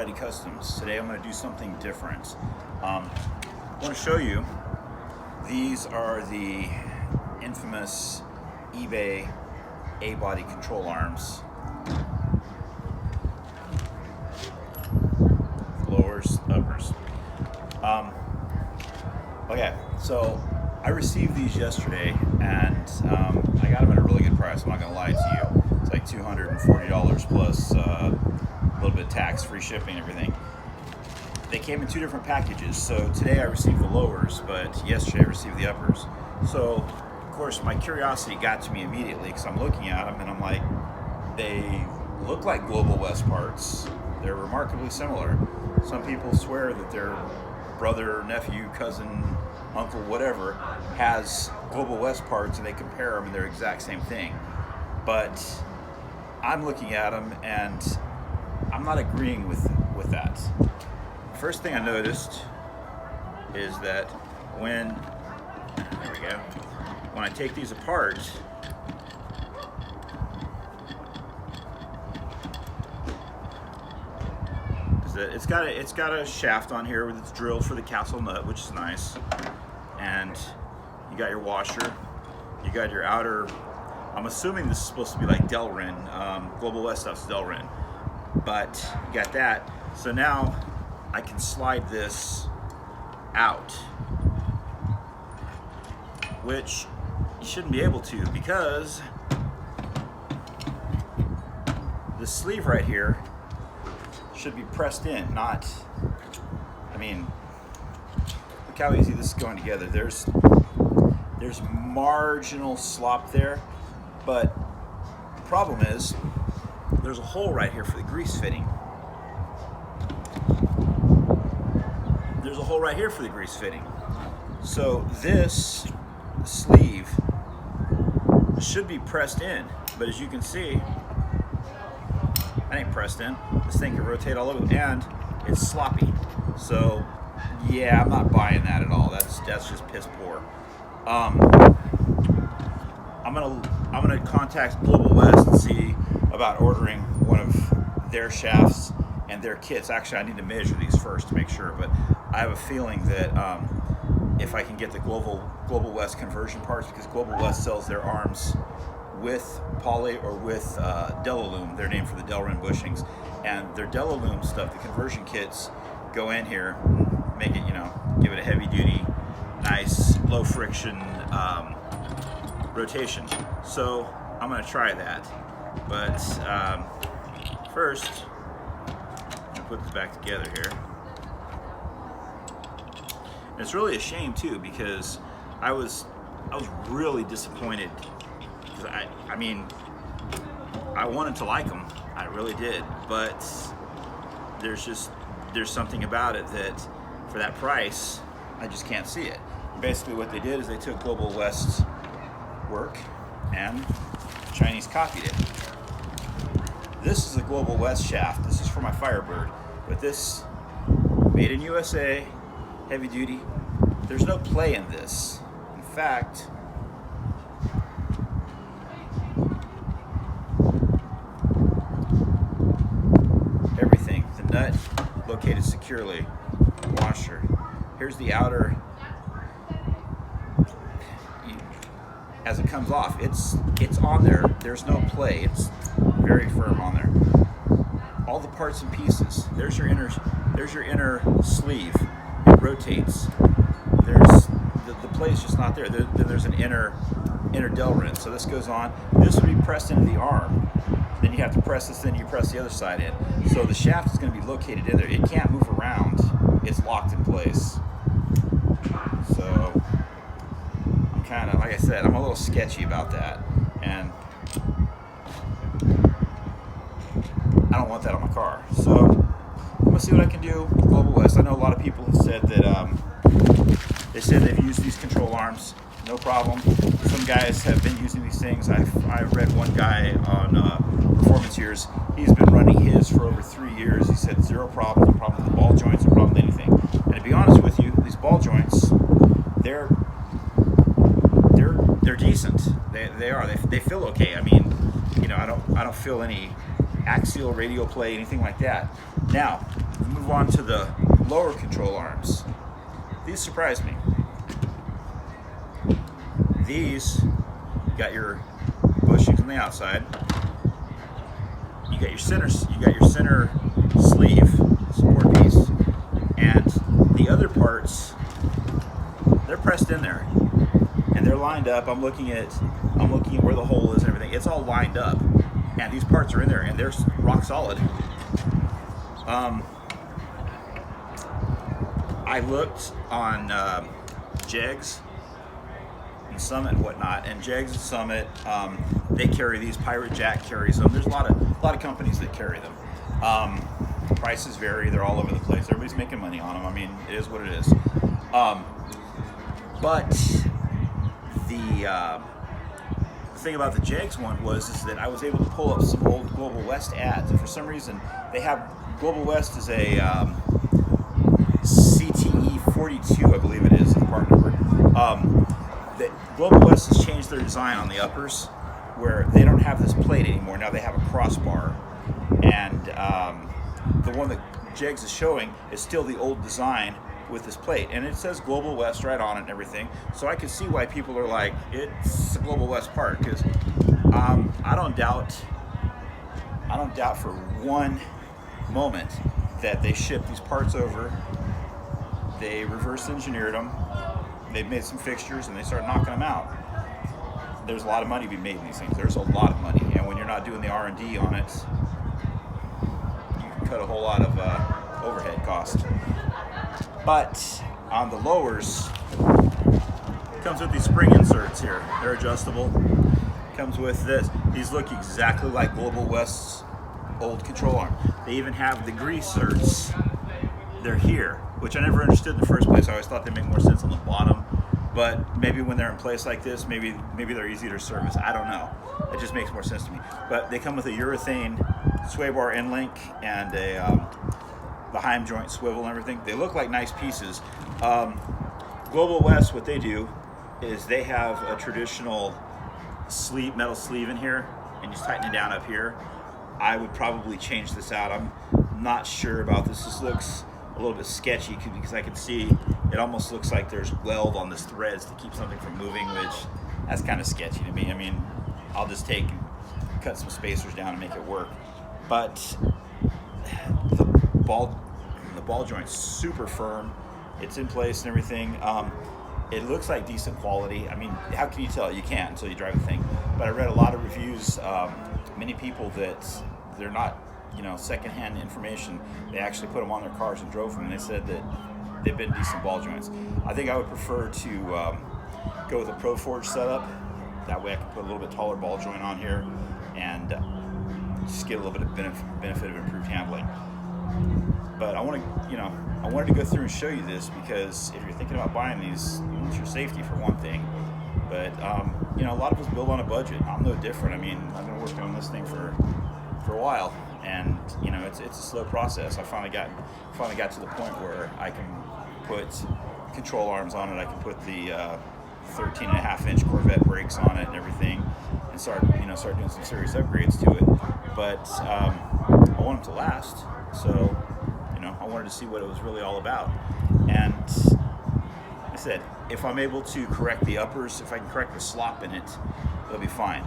Buddy Customs. Today I'm going to do something different. I want to show you, these are the infamous eBay A-body control arms. Lowers, uppers. Okay, so I received these yesterday, and I got them at a really good price. I'm not going to lie to you. It's like $240 plus a little bit of tax, free shipping, everything. They came in two different packages. So today I received the lowers, but yesterday I received the uppers. So, of course, my curiosity got to me immediately because I'm looking at them and I'm like, they look like Global West parts. They're remarkably similar. Some people swear that their brother, nephew, cousin, uncle, whatever, has Global West parts and they compare them and they're the exact same thing. But I'm looking at them and I'm not agreeing with that. First thing I noticed is that when I take these apart, it's got a shaft on here with its drilled for the castle nut, which is nice, and you got your washer, you got your outer. I'm assuming this is supposed to be like Delrin. Global West stuff's Delrin, but you got that. So now I can slide this out, which you shouldn't be able to because the sleeve right here should be pressed in, not, I mean, look how easy this is going together. There's marginal slop there, but the problem is there's a hole right here for the grease fitting. There's a hole right here for the grease fitting. So this sleeve should be pressed in, but as you can see, that ain't pressed in. This thing can rotate all over, and it's sloppy. So yeah, I'm not buying that at all. That's just piss poor. I'm gonna contact Global West and see about ordering one of their shafts and their kits. Actually, I need to measure these first to make sure, but I have a feeling that if I can get the Global West conversion parts, because Global West sells their arms with poly or with Delalume, they're named for the Delrin bushings, and their Delalume stuff, the conversion kits, go in here, make it, give it a heavy duty, nice, low friction rotation. So I'm gonna try that, but first, I'm gonna put this back together here. And it's really a shame too, because I was really disappointed. I mean, I wanted to like them, I really did, but there's something about it that for that price, I just can't see it. Basically what they did is they took Global West's work and Chinese copied it. This is a Global West shaft. This is for my Firebird, but this, made in USA, heavy duty. There's no play in this. In fact, everything, the nut located securely, washer. Here's the outer. As it comes off, it's on there. There's no play. It's very firm on there. All the parts and pieces. There's your inner sleeve. It rotates. There's the play is just not there. Then there's an inner Delrin. So this goes on. This would be pressed into the arm. Then you have to press this in. You press the other side in. So the shaft is going to be located in there. It can't move around. It's locked in place. So I'm kind of, like I said, I'm a little sketchy about that, and I don't want that on my car. So I'm gonna see what I can do with Global West. I know a lot of people have said that they said they've used these control arms, no problem. Some guys have been using these things. I've read one guy on Performance Years. He's been running his for over 3 years. He said zero problems, no problem with the ball joints, no problem with anything. And to be honest with you, these ball joints, they're decent. They are. They feel okay. I mean, I don't feel any axial radial play, anything like that. Now, move on to the lower control arms. These surprised me. These, you got your bushings on the outside. You got your center sleeve support piece, and the other parts, they're pressed in there, and they're lined up. I'm looking at where the hole is and everything. It's all lined up, and these parts are in there, and they're rock solid. I looked on Jegs and Summit and whatnot, and Jegs and Summit, they carry these. Pirate Jack carries them. There's a lot of companies that carry them. Prices vary. They're all over the place. Everybody's making money on them. I mean, it is what it is. But the thing about the Jegs one is that I was able to pull up some old Global West ads, and for some reason they have Global West is a CTE 42, I believe it is, the part number. Global West has changed their design on the uppers, where they don't have this plate anymore. Now they have a crossbar, and the one that Jegs is showing is still the old design with this plate, and it says Global West right on it and everything. So I can see why people are like, it's a Global West part, because I don't doubt for one moment that they shipped these parts over, they reverse engineered them, they made some fixtures, and they started knocking them out. There's a lot of money to be made in these things. There's a lot of money, and when you're not doing the R&D on it, you can cut a whole lot of overhead cost. But on the lowers, it comes with these spring inserts here. They're adjustable. Comes with this. These look exactly like Global West's old control arm. They even have the greasers. They're here, which I never understood in the first place. I always thought they make more sense on the bottom. But maybe when they're in place like this, maybe they're easier to service. I don't know. It just makes more sense to me. But they come with a urethane sway bar end link and the Heim joint swivel and everything. They look like nice pieces. Global West, what they do is they have a traditional metal sleeve in here, and just tighten it down up here. I would probably change this out. I'm not sure about this. This looks a little bit sketchy because I can see it almost looks like there's weld on this threads to keep something from moving, which that's kind of sketchy to me. I mean, I'll just cut some spacers down and make it work. But the ball joint's super firm. It's in place and everything. It looks like decent quality. I mean, how can you tell? You can't until you drive the thing. But I read a lot of reviews, many people that they're not, secondhand information. They actually put them on their cars and drove them, and they said that they've been decent ball joints. I think I would prefer to go with a Pro Forge setup. That way I can put a little bit taller ball joint on here and just get a little bit of benefit of improved handling. But I wanted to go through and show you this because if you're thinking about buying these, you want your safety for one thing. But a lot of us build on a budget. I'm no different. I mean, I've been working on this thing for a while, and it's a slow process. I finally got to the point where I can put control arms on it. I can put the 13.5-inch Corvette brakes on it and everything, and start doing some serious upgrades to it. But I want them to last, so I wanted to see what it was really all about. And like I said, if I'm able to correct the uppers, if I can correct the slop in it, it'll be fine.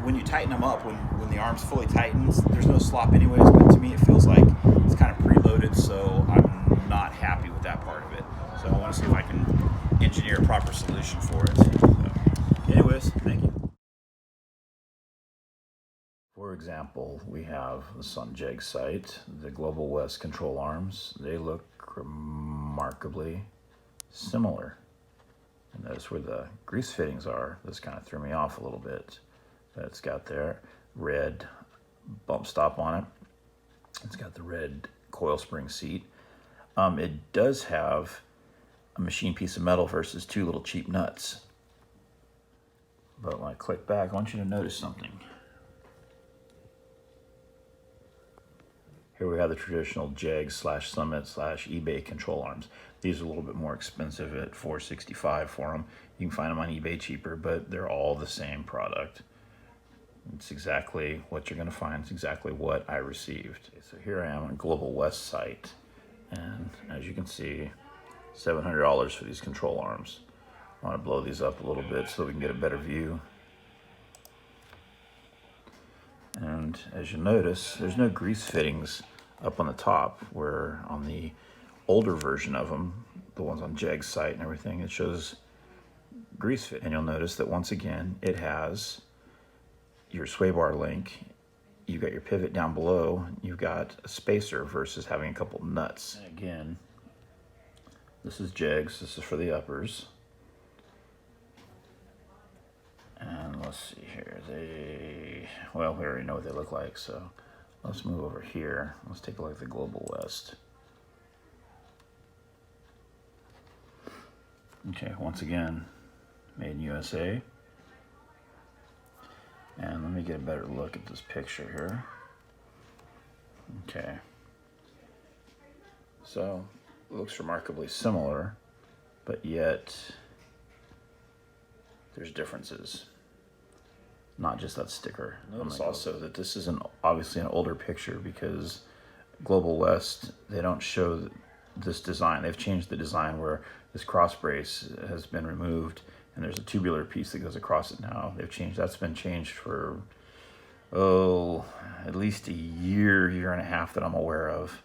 When you tighten them up, when the arm's fully tightened, there's no slop anyways, but to me it feels like it's kind of preloaded, so I'm not happy with that part of it. So I want to see if I can engineer a proper solution for it. So, anyways, thank you. For example, we have this on Jeg's site, the Global West control arms. They look remarkably similar. And notice where the grease fittings are. This kind of threw me off a little bit. It's got their red bump stop on it. It's got the red coil spring seat. It does have a machine piece of metal versus two little cheap nuts. But when I click back, I want you to notice something. Here we have the traditional Jag/Summit/eBay control arms. These are a little bit more expensive at $465 for them. You can find them on eBay cheaper, but they're all the same product. It's exactly what you're going to find. It's exactly what I received. So here I am on Global West site, And as you can see, $700 for these control arms. I want to blow these up a little bit so we can get a better view. And as you notice, there's no grease fittings up on the top, where on the older version of them, the ones on Jeg's site and everything, it shows grease fit. And you'll notice that once again, it has your sway bar link. You've got your pivot down below. You've got a spacer versus having a couple nuts. And again, this is Jeg's. This is for the uppers. And let's see here. Well, we already know what they look like, so let's move over here. Let's take a look at the Global West. Okay, once again, made in USA. And let me get a better look at this picture here. Okay. So, it looks remarkably similar, but yet there's differences. Not just that sticker. Notice also that this is obviously an older picture, because Global West, they don't show this design. They've changed the design where this cross brace has been removed and there's a tubular piece that goes across it now. That's been changed for, at least a year and a half that I'm aware of.